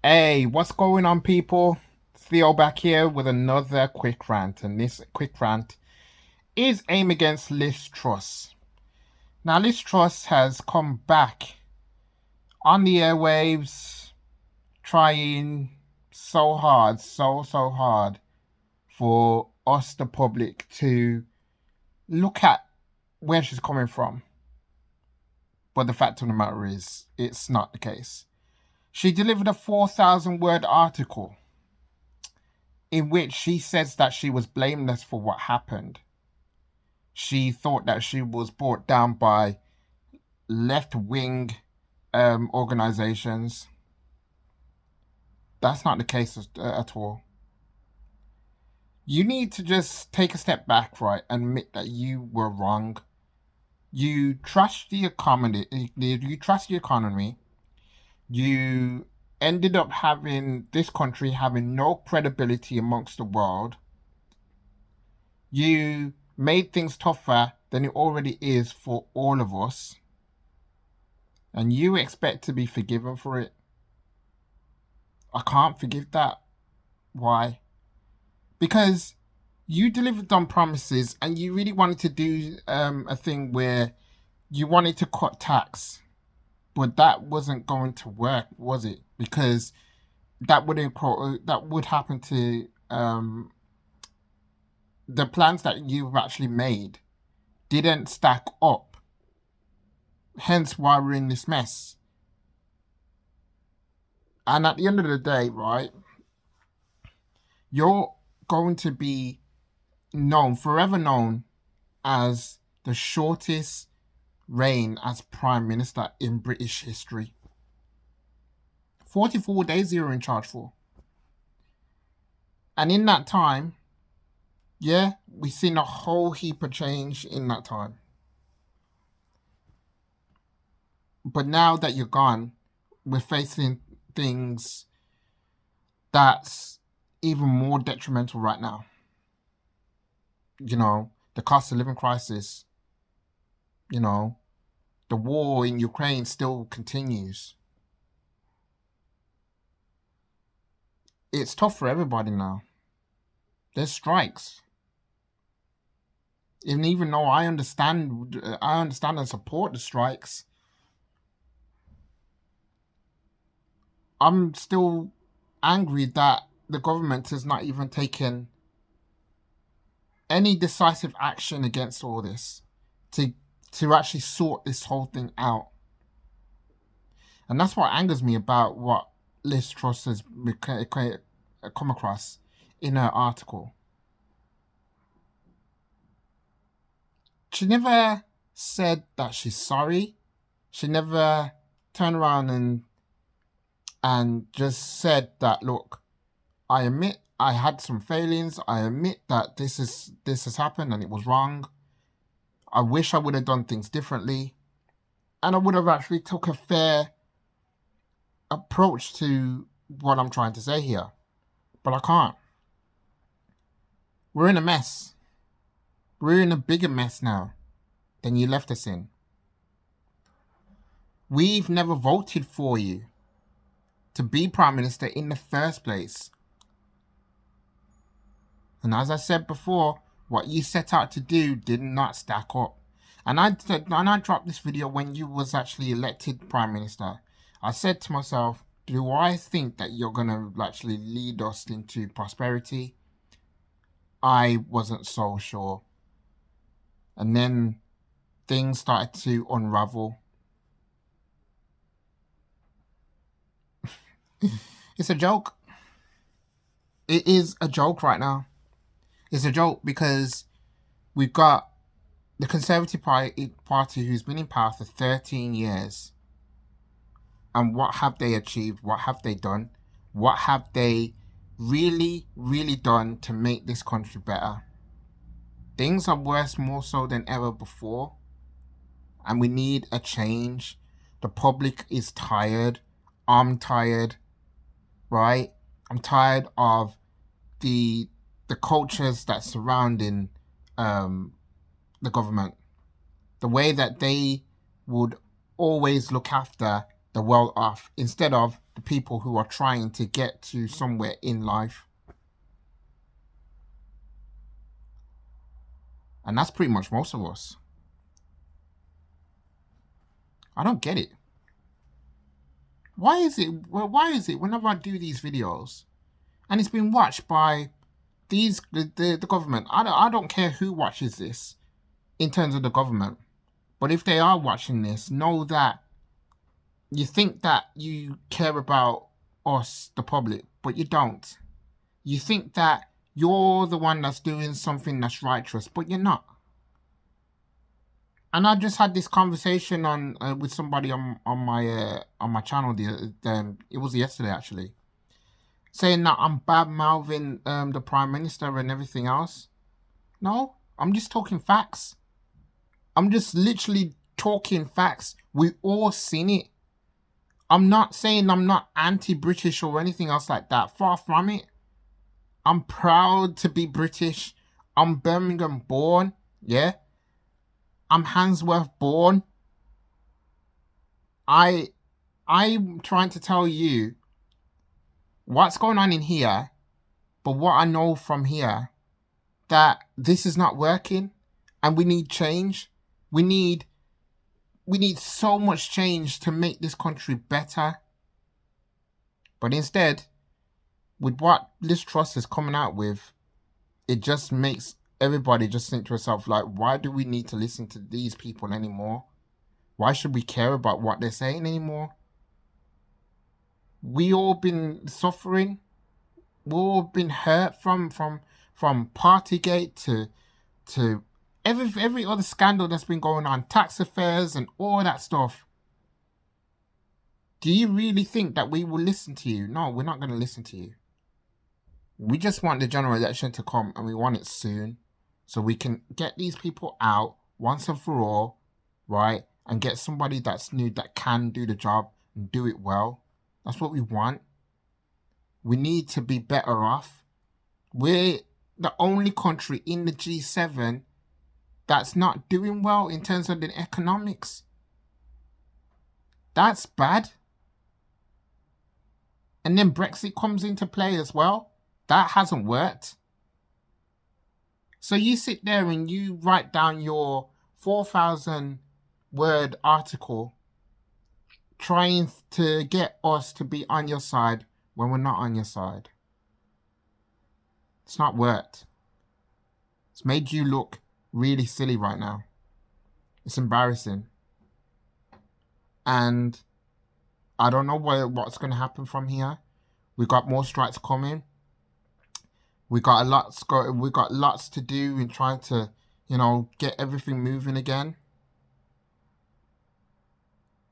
Hey, what's going on, people? Theo back here with another quick rant, and this quick rant is aimed against Liz Truss. Now, Liz Truss has come back on the airwaves, trying so hard, so hard for us, the public, to look at where she's coming from. But the fact of the matter is, it's not the case. She delivered a 4,000 word article in which she says that she was blameless for what happened. She thought that she was brought down by left-wing organizations. That's not the case at all. You need to just take a step back, right, and admit that you were wrong. You trust the economy. You trust the economy. You ended up having this country having no credibility amongst the world. You made things tougher than it already is for all of us. And you expect to be forgiven for it. I can't forgive that. Why? Because you delivered on promises and you really wanted to do a thing where you wanted to cut tax. But that wasn't going to work, was it? Because that would happen to the plans that you've actually made didn't stack up. Hence why we're in this mess. And at the end of the day, right, you're going to be known, forever known, as the shortest reign as Prime Minister in British history. 44 days you were in charge for. And in that time, yeah, we've seen a whole heap of change in that time. But now that you're gone, we're facing things that's even more detrimental right now. You know, the cost of living crisis. You know, the war in Ukraine still continues. It's tough for everybody now. There's strikes. And even though I understand and support the strikes, I'm still angry that the government has not even taken any decisive action against all this to actually sort this whole thing out. And that's what angers me about what Liz Truss has come across in her article. She never said that she's sorry. She never turned around and just said that, look, I admit I had some failings. I admit that this has happened and it was wrong. I wish I would have done things differently. And I would have actually took a fair approach to what I'm trying to say here. But I can't. We're in a mess. We're in a bigger mess now than you left us in. We've never voted for you to be Prime Minister in the first place. And as I said before, what you set out to do did not stack up. And I dropped this video when you was actually elected Prime Minister. I said to myself, do I think that you're going to actually lead us into prosperity? I wasn't so sure. And then things started to unravel. It's a joke. It is a joke right now. It's a joke because we've got the Conservative Party who's been in power for 13 years. And what have they achieved? What have they done? What have they really done to make this country better? Things are worse more so than ever before. And we need a change. The public is tired. I'm tired. Right? I'm tired of the cultures that surrounding the government. The way that they would always look after the the well off instead of the people who are trying to get to somewhere in life. And that's pretty much most of us. I don't get it. Why is it whenever I do these videos and it's been watched by the government, I don't care who watches this in terms of the government, but if they are watching this, know that you think that you care about us, the public, but you don't. You think that you're the one that's doing something that's righteous, but you're not. And I just had this conversation on with somebody on my channel. It was yesterday actually, saying that I'm bad mouthing the Prime Minister and everything else. No, I'm just talking facts. I'm just literally talking facts. We all seen it. I'm not saying I'm not anti-British or anything else like that. Far from it. I'm proud to be British. I'm Birmingham born. Yeah. I'm Handsworth born. I'm trying to tell you what's going on in here, but what I know from here, that this is not working and we need change. We need so much change to make this country better. But instead, with what Liz Truss is coming out with, it just makes everybody just think to herself, like, why do we need to listen to these people anymore? Why should we care about what they're saying anymore? We all been suffering. We all been hurt from Partygate to every other scandal that's been going on, tax affairs and all that stuff. Do you really think that we will listen to you? No, we're not going to listen to you. We just want the general election to come, and we want it soon, so we can get these people out once and for all, right? And get somebody that's new that can do the job and do it well. That's what we want. We need to be better off. We're the only country in the G7 that's not doing well in terms of the economics. That's bad. And then Brexit comes into play as well. That hasn't worked. So you sit there and you write down your 4,000 word article trying to get us to be on your side when we're not on your side. It's not worked. It's made you look really silly right now. It's embarrassing. And I don't know what's going to happen from here. We got more strikes coming. We got lots to do in trying to, get everything moving again.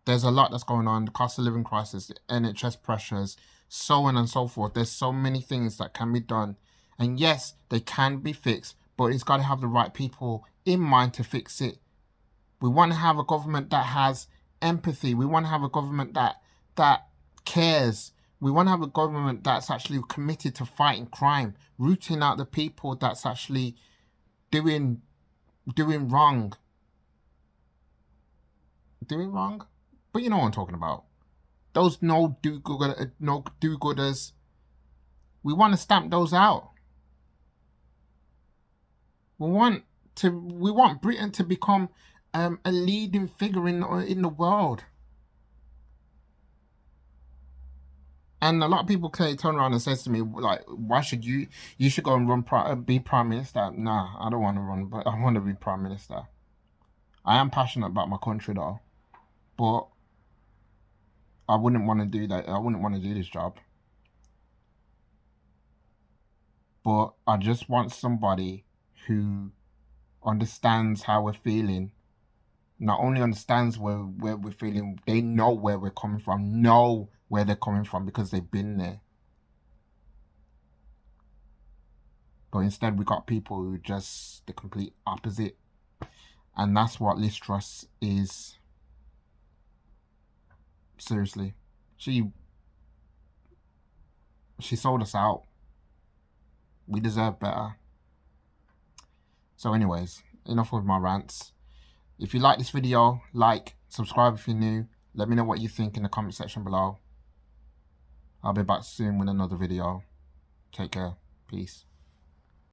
There's a lot that's going on. The cost of living crisis, the NHS pressures, so on and so forth. There's so many things that can be done. And yes, they can be fixed, but it's got to have the right people in mind to fix it. We want to have a government that has empathy. We want to have a government that cares. We want to have a government that's actually committed to fighting crime, rooting out the people that's actually doing wrong. Doing wrong? But you know what I'm talking about. Those no do-gooders. We want to stamp those out. We want Britain to become a leading figure in the world. And a lot of people turn around and says to me, like, why should you should go and be Prime Minister? Nah, I don't want to run, but I want to be Prime Minister. I am passionate about my country though, but I wouldn't want to do that. I wouldn't want to do this job. But I just want somebody who understands how we're feeling. Not only understands where we're feeling, they know where we're coming from, know where they're coming from because they've been there. But instead we got people who just the complete opposite. And that's what Liz Truss is. Seriously. She sold us out. We deserve better. So anyways, enough with my rants. If you like this video, like, subscribe if you're new, Let me know what you think in the comment section below. I'll be back soon with another video. Take care. Peace.